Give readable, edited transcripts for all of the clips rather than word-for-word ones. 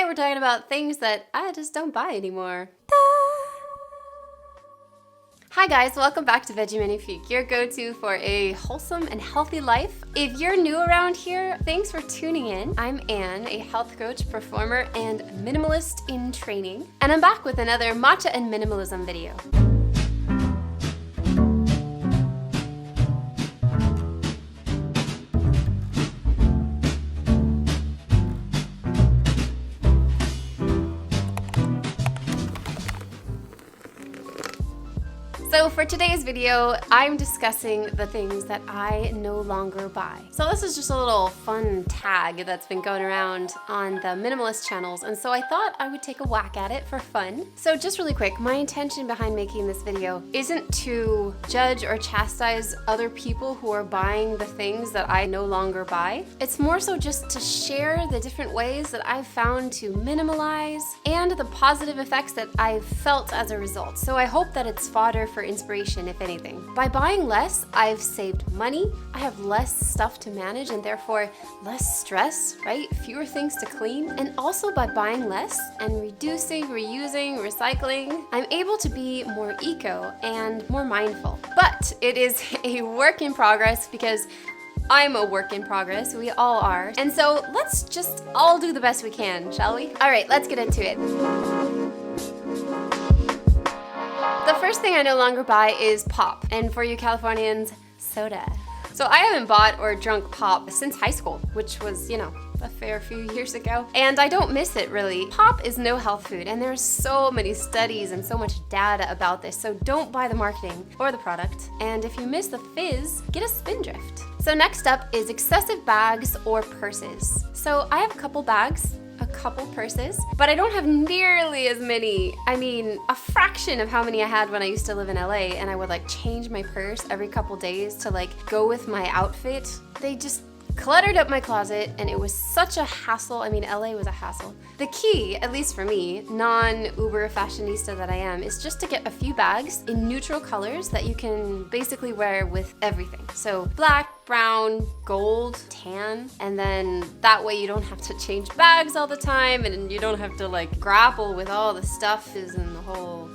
we're talking about things that I just don't buy anymore. Hi guys, welcome back to Veggie Magnifique, your go-to for a wholesome and healthy life. If you're new around here, thanks for tuning in. I'm Anne, a health coach, performer, and minimalist in training. And I'm back with another Matcha and Minimalism video. So for today's video, I'm discussing the things that I no longer buy. So this is just a little fun tag that's been going around on the minimalist channels, and so I thought I would take a whack at it for fun. So just really quick, my intention behind making this video isn't to judge or chastise other people who are buying the things that I no longer buy. It's more so just to share the different ways that I've found to minimalize and the positive effects that I've felt as a result. So I hope that it's fodder for inspiration, if anything. By buying less, I've saved money, I have less stuff to manage and therefore less stress, right? Fewer things to clean. And also by buying less and reducing, reusing, recycling, I'm able to be more eco and more mindful. But it is a work in progress because I'm a work in progress, we all are. And so let's just all do the best we can, shall we? All right, let's get into it. The first thing I no longer buy is pop, and for you Californians, soda. So I haven't bought or drunk pop since high school, which was, a fair few years ago, and I don't miss it really. Pop is no health food, and there's so many studies and so much data about this, so don't buy the marketing or the product. And if you miss the fizz, get a Spindrift. So next up is excessive bags or purses. So I have a couple bags, a couple purses, but I don't have nearly as many. I mean, a fraction of how many I had when I used to live in LA, and I would change my purse every couple days to go with my outfit. They just cluttered up my closet, and it was such a hassle. I mean, LA was a hassle. The key, at least for me, non-Uber fashionista that I am, is just to get a few bags in neutral colors that you can basically wear with everything. So black, brown, gold, tan, and then that way you don't have to change bags all the time, and you don't have to grapple with all the stuff is in the whole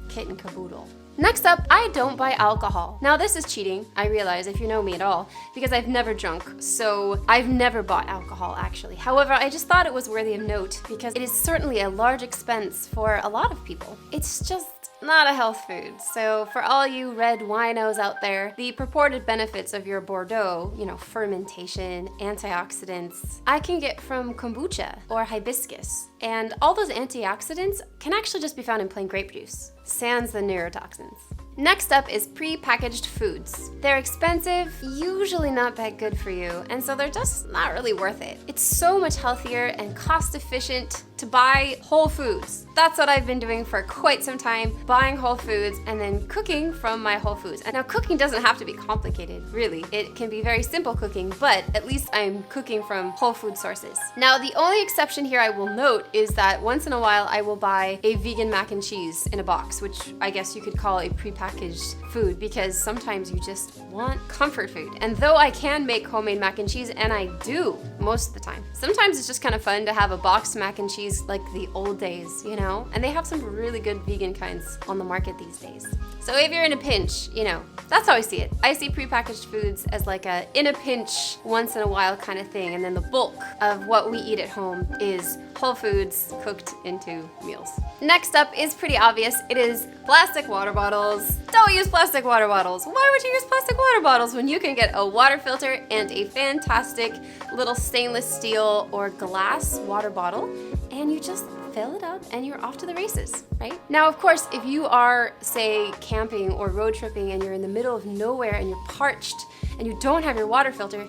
kit and caboodle. Next up, I don't buy alcohol. Now this is cheating, I realize, if you know me at all, because I've never drunk, so I've never bought alcohol actually. However, I just thought it was worthy of note because it is certainly a large expense for a lot of people. It's just not a health food. So for all you red winos out there, the purported benefits of your Bordeaux, fermentation, antioxidants, I can get from kombucha or hibiscus. And all those antioxidants can actually just be found in plain grape juice, sans the neurotoxins. Next up is pre-packaged foods. They're expensive, usually not that good for you, and so they're just not really worth it. It's so much healthier and cost efficient to buy whole foods. That's what I've been doing for quite some time, buying whole foods and then cooking from my whole foods. And now cooking doesn't have to be complicated, really. It can be very simple cooking, but at least I'm cooking from whole food sources. Now the only exception here I will note is that once in a while I will buy a vegan mac and cheese in a box, which I guess you could call a prepackaged food, because sometimes you just want comfort food. And though I can make homemade mac and cheese, and I do most of the time, sometimes it's just kind of fun to have a boxed mac and cheese like the old days, and they have some really good vegan kinds on the market these days. So if you're in a pinch, that's how I see it. I see prepackaged foods as a in a pinch, once in a while kind of thing, and then the bulk of what we eat at home is whole foods cooked into meals. Next up is pretty obvious. It is plastic water bottles. Don't use plastic water bottles. Why would you use plastic water bottles when you can get a water filter and a fantastic little stainless steel or glass water bottle, and you just fill it up and you're off to the races, right? Now, of course, if you are, say, camping or road tripping and you're in the middle of nowhere and you're parched and you don't have your water filter,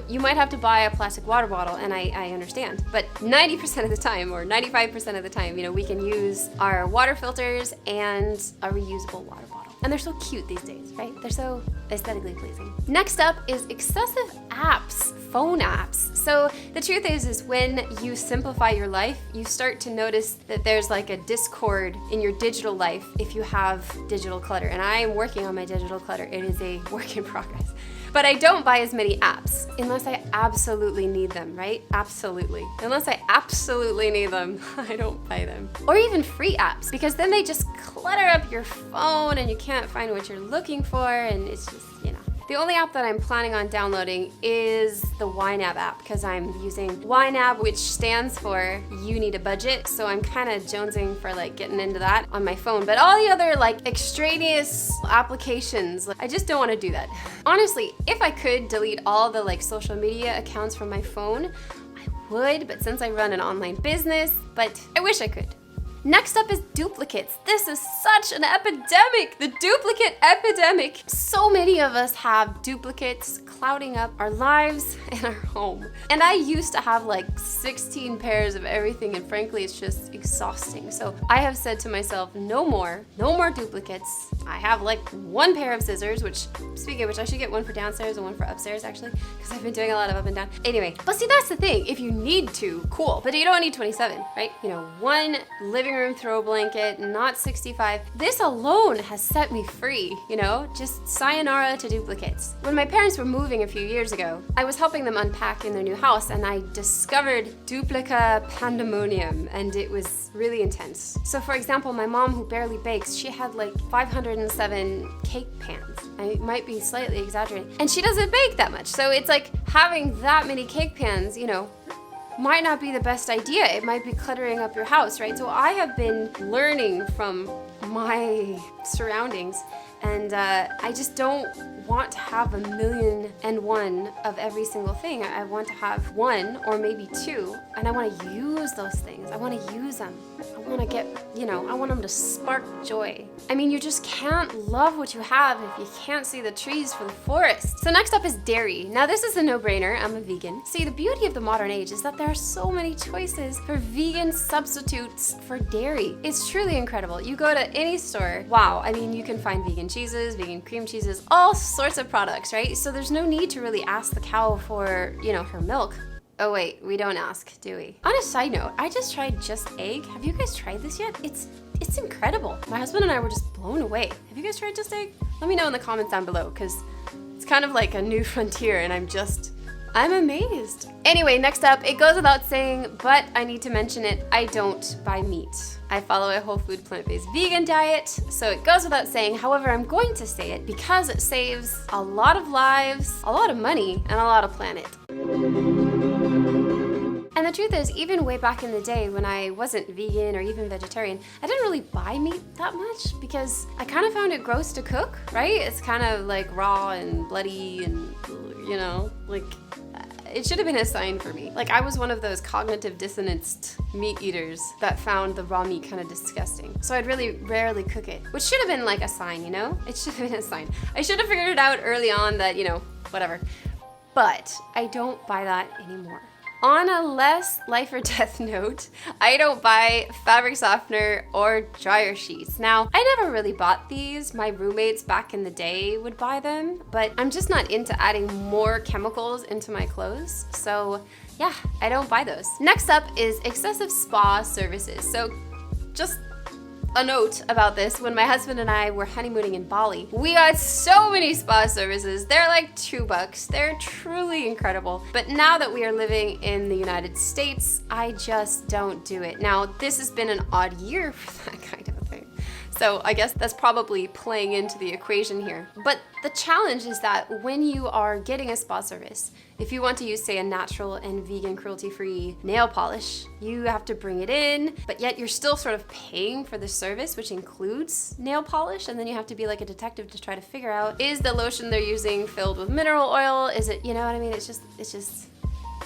you might have to buy a plastic water bottle, and I understand. But 90% of the time, or 95% of the time, we can use our water filters and a reusable water bottle. And they're so cute these days, right? They're so aesthetically pleasing. Next up is excessive apps, phone apps. So the truth is when you simplify your life, you start to notice that there's a discord in your digital life if you have digital clutter. And I am working on my digital clutter. It is a work in progress. But I don't buy as many apps unless I absolutely need them, right? Absolutely. Unless I absolutely need them, I don't buy them. Or even free apps, because then they just clutter up your phone and you can't find what you're looking for, and it's just, you know. The only app that I'm planning on downloading is the wannabe app, because I'm using wannabe, which stands for you need a budget. So I'm kind of jonesing for like getting into that on my phone. But all the other like extraneous applications, I just don't want to do that. Honestly, if I could delete all the like social media accounts from my phone, I would, but since I run an online business, but I wish I could. Next up is duplicates. This is such an epidemic, the duplicate epidemic. So many of us have duplicates clouding up our lives and our home. And I used to have like 16 pairs of everything, and frankly, it's just exhausting. So I have said to myself, no more duplicates. I have like one pair of scissors, which, speaking of which, I should get one for downstairs and one for upstairs actually, because I've been doing a lot of up and down. Anyway, but see, that's the thing. If you need to, cool, but you don't need 27, right? You know, one living room throw blanket, not 65. This alone has set me free, you know, just sayonara to duplicates. When my parents were moving a few years ago, I was helping them unpack in their new house, and I discovered duplica pandemonium, and it was really intense. So for example, my mom, who barely bakes, she had like 507 cake pans. I might be slightly exaggerating, and she doesn't bake that much. So it's like having that many cake pans, you know, might not be the best idea. It might be cluttering up your house, right? So I have been learning from my surroundings, and I just don't want to have 1,000,001 of every single thing. I want to have one or maybe two, and I want to use those things. I want to use them. I want to get, you know, I want them to spark joy. I mean, you just can't love what you have if you can't see the trees for the forest. So next up is dairy. Now this is a no-brainer. I'm a vegan. See, the beauty of the modern age is that there are so many choices for vegan substitutes for dairy. It's truly incredible. You go to any store, wow, I mean, you can find vegan cheeses, vegan cream cheeses, all sorts of products, right? So there's no need to really ask the cow for, you know, her milk. Oh wait, we don't ask, do we? On a side note, I just tried Just Egg. Have you guys tried this yet? It's incredible. My husband and I were just blown away. Have you guys tried Just Egg? Let me know in the comments down below, because it's kind of like a new frontier, and I'm amazed. Anyway, next up, it goes without saying, but I need to mention it, I don't buy meat. I follow a whole food, plant-based vegan diet, so it goes without saying. However, I'm going to say it because it saves a lot of lives, a lot of money, and a lot of planet. And the truth is, even way back in the day when I wasn't vegan or even vegetarian, I didn't really buy meat that much because I kind of found it gross to cook, right? It's kind of like raw and bloody and, you know, like, it should have been a sign for me. Like, I was one of those cognitive dissonance meat eaters that found the raw meat kind of disgusting. So I'd really rarely cook it, which should have been like a sign, you know? It should have been a sign. I should have figured it out early on that, you know, whatever. But I don't buy that anymore. On a less life or death note, I don't buy fabric softener or dryer sheets. Now, I never really bought these. My roommates back in the day would buy them, but I'm just not into adding more chemicals into my clothes. So yeah, I don't buy those. Next up is excessive spa services. So just a note about this, when my husband and I were honeymooning in Bali, we got so many spa services. They're like $2. They're truly incredible. But now that we are living in the United States, I just don't do it. Now, this has been an odd year for that kind of a thing. So I guess that's probably playing into the equation here. But the challenge is that when you are getting a spa service, if you want to use, say, a natural and vegan cruelty-free nail polish, you have to bring it in, but yet you're still sort of paying for the service, which includes nail polish, and then you have to be like a detective to try to figure out, is the lotion they're using filled with mineral oil? Is it, you know what I mean? It's just,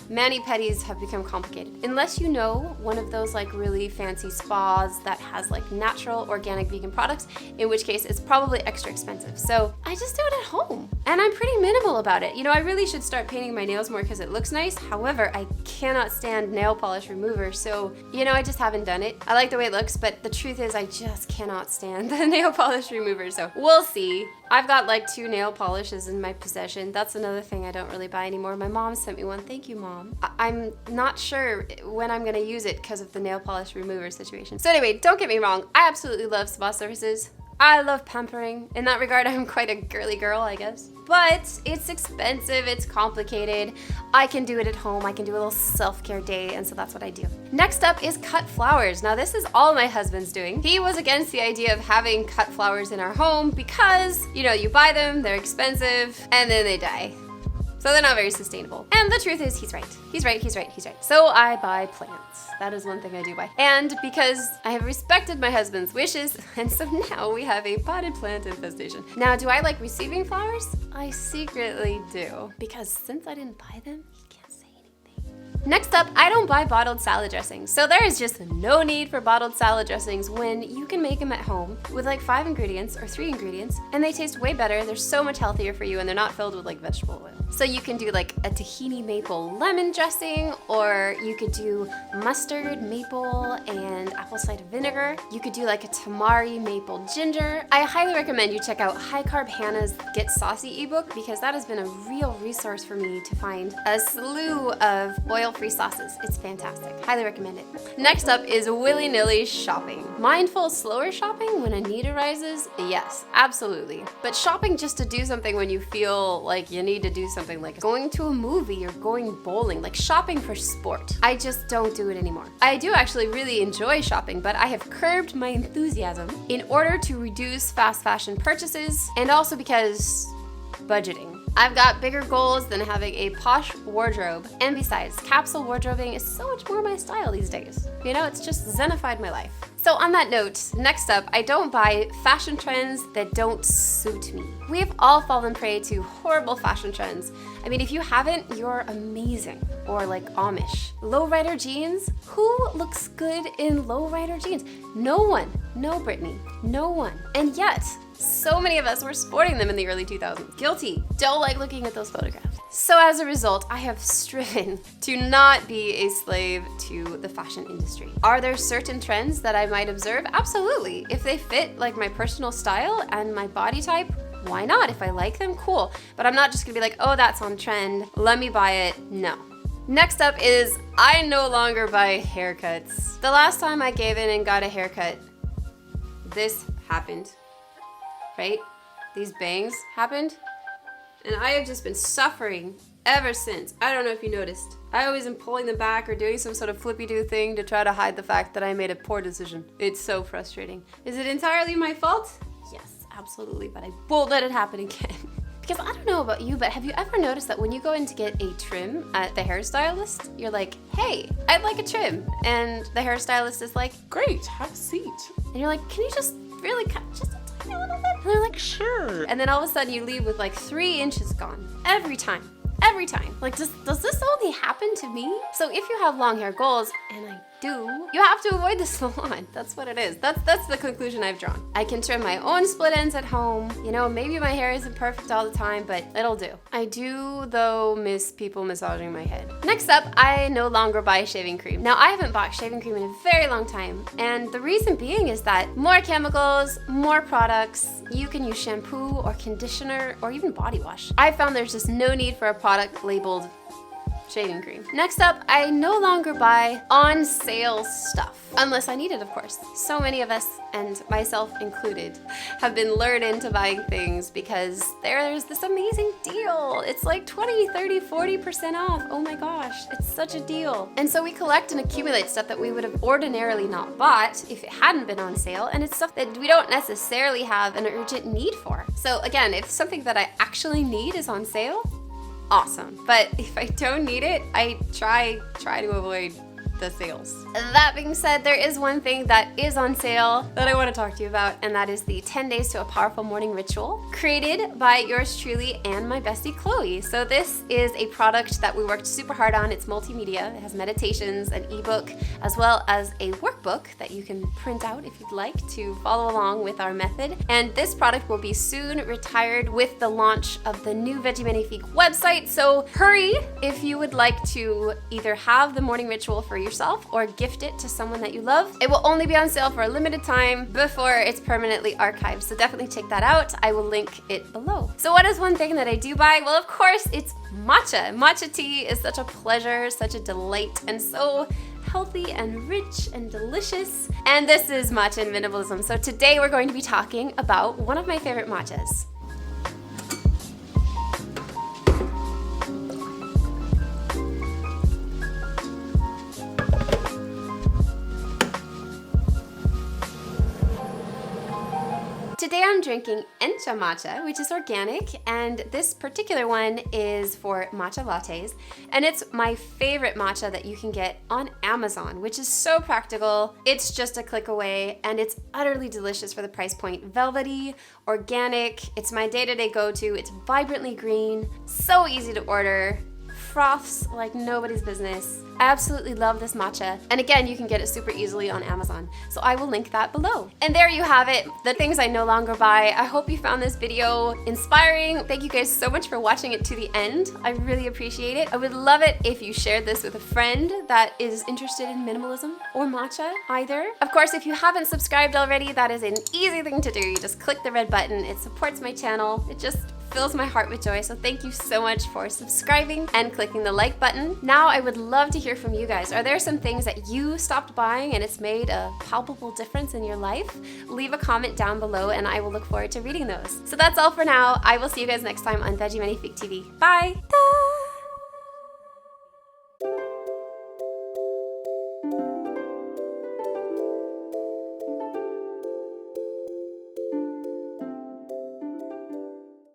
mani-pedis have become complicated. Unless you know one of those like really fancy spas that has like natural, organic, vegan products, in which case it's probably extra expensive. So I just do it at home, and I'm pretty minimal about it. You know, I really should start painting my nails more because it looks nice. However, I cannot stand nail polish remover, so, you know, I just haven't done it. I like the way it looks, but the truth is I just cannot stand the nail polish remover, so we'll see. I've got like 2 nail polishes in my possession. That's another thing I don't really buy anymore. My mom sent me one. Thank you, Mom. I'm not sure when I'm gonna use it because of the nail polish remover situation. So anyway, don't get me wrong. I absolutely love spa services. I love pampering. In that regard, I'm quite a girly girl, I guess. But it's expensive, it's complicated. I can do it at home. I can do a little self-care day, and so that's what I do. Next up is cut flowers. Now this is all my husband's doing. He was against the idea of having cut flowers in our home because, you know, you buy them, they're expensive, and then they die. So they're not very sustainable. And the truth is, he's right. He's right. So I buy plants. That is one thing I do buy. And because I have respected my husband's wishes, and so now we have a potted plant infestation. Now, do I like receiving flowers? I secretly do. Because since I didn't buy them, he can't say anything. Next up, I don't buy bottled salad dressings. So there is just no need for bottled salad dressings when you can make them at home with like 5 ingredients or 3 ingredients, and they taste way better. They're so much healthier for you, and they're not filled with like vegetable oil. So you can do like a tahini maple lemon dressing, or you could do mustard, maple, and apple cider vinegar. You could do like a tamari maple ginger. I highly recommend you check out High Carb Hannah's Get Saucy ebook, because that has been a real resource for me to find a slew of oil-free sauces. It's fantastic. Highly recommend it. Next up is willy-nilly shopping. Mindful, slower shopping when a need arises? Yes, absolutely. But shopping just to do something when you feel like you need to do something, like going to a movie or going bowling, like shopping for sport. I just don't do it anymore. I do actually really enjoy shopping, but I have curbed my enthusiasm in order to reduce fast fashion purchases, and also because budgeting. I've got bigger goals than having a posh wardrobe, and besides, capsule wardrobing is so much more my style these days. You know, it's just zenified my life. So on that note, next up, I don't buy fashion trends that don't suit me. We've all fallen prey to horrible fashion trends. I mean, if you haven't, you're amazing. Or like Amish. Lowrider jeans? Who looks good in lowrider jeans? No one. No, Brittany. No one. And yet, so many of us were sporting them in the early 2000s. Guilty. Don't like looking at those photographs. So as a result, I have striven to not be a slave to the fashion industry. Are there certain trends that I might observe? Absolutely. If they fit like my personal style and my body type, why not? If I like them, cool. But I'm not just gonna be like, oh, that's on trend, let me buy it. No. Next up is I no longer buy haircuts. The last time I gave in and got a haircut, this happened, right? These bangs happened. And I have just been suffering ever since. I don't know if you noticed. I always am pulling them back or doing some sort of flippy-do thing to try to hide the fact that I made a poor decision. It's so frustrating. Is it entirely my fault? Yes, absolutely, but I won't let it happen again. Because I don't know about you, but have you ever noticed that when you go in to get a trim at the hairstylist, you're like, hey, I'd like a trim. And the hairstylist is like, great, have a seat. And you're like, can you just really cut just a tiny little bit? And they're like, sure. And then all of a sudden you leave with like 3 inches gone. Every time. Every time. Like, does this only happen to me? So if you have long hair goals, and I do, you have to avoid the salon. That's what it is. That's the conclusion I've drawn. I can trim my own split ends at home. You know, maybe my hair isn't perfect all the time, but it'll do. I do, though, miss people massaging my head. Next up, I no longer buy shaving cream. Now, I haven't bought shaving cream in a very long time, and the reason being is that more chemicals, more products, you can use shampoo or conditioner or even body wash. I found there's just no need for a product labeled shaving cream. Next up, I no longer buy on sale stuff. Unless I need it, of course. So many of us, and myself included, have been lured into buying things because there's this amazing deal. It's like 20, 30, 40% off. Oh my gosh, it's such a deal. And so we collect and accumulate stuff that we would have ordinarily not bought if it hadn't been on sale, and it's stuff that we don't necessarily have an urgent need for. So again, if something that I actually need is on sale, awesome. But if I don't need it, I try to avoid the sales. That being said, there is one thing that is on sale that I want to talk to you about, and that is the 10 Days to a Powerful Morning Ritual, created by yours truly and my bestie Chloe. So this is a product that we worked super hard on. It's multimedia. It has meditations, an ebook, as well as a workbook that you can print out if you'd like to follow along with our method. And this product will be soon retired with the launch of the new Veggie Magnifique website. So hurry if you would like to either have the morning ritual for yourself or gift it to someone that you love. It will only be on sale for a limited time before it's permanently archived, so definitely check that out. I will link it below. So what is one thing that I do buy? Well, of course, it's matcha. Matcha tea is such a pleasure, such a delight, and so healthy and rich and delicious. And this is Matcha and Minimalism. So today we're going to be talking about one of my favorite matchas. Today I'm drinking Encha matcha, which is organic, and this particular one is for matcha lattes, and it's my favorite matcha that you can get on Amazon, which is so practical. It's just a click away, and it's utterly delicious for the price point. Velvety, organic, it's my day-to-day go-to. It's vibrantly green, so easy to order, froths like nobody's business. I absolutely love this matcha. And again, you can get it super easily on Amazon. So I will link that below. And there you have it, the things I no longer buy. I hope you found this video inspiring. Thank you guys so much for watching it to the end. I really appreciate it. I would love it if you shared this with a friend that is interested in minimalism or matcha, either. Of course, if you haven't subscribed already, that is an easy thing to do. You just click the red button. It supports my channel. It just fills my heart with joy. So thank you so much for subscribing and clicking the like button. Now I would love to hear from you guys. Are there some things that you stopped buying and it's made a palpable difference in your life? Leave a comment down below and I will look forward to reading those. So that's all for now. I will see you guys next time on Veggie Magnifique TV. Bye!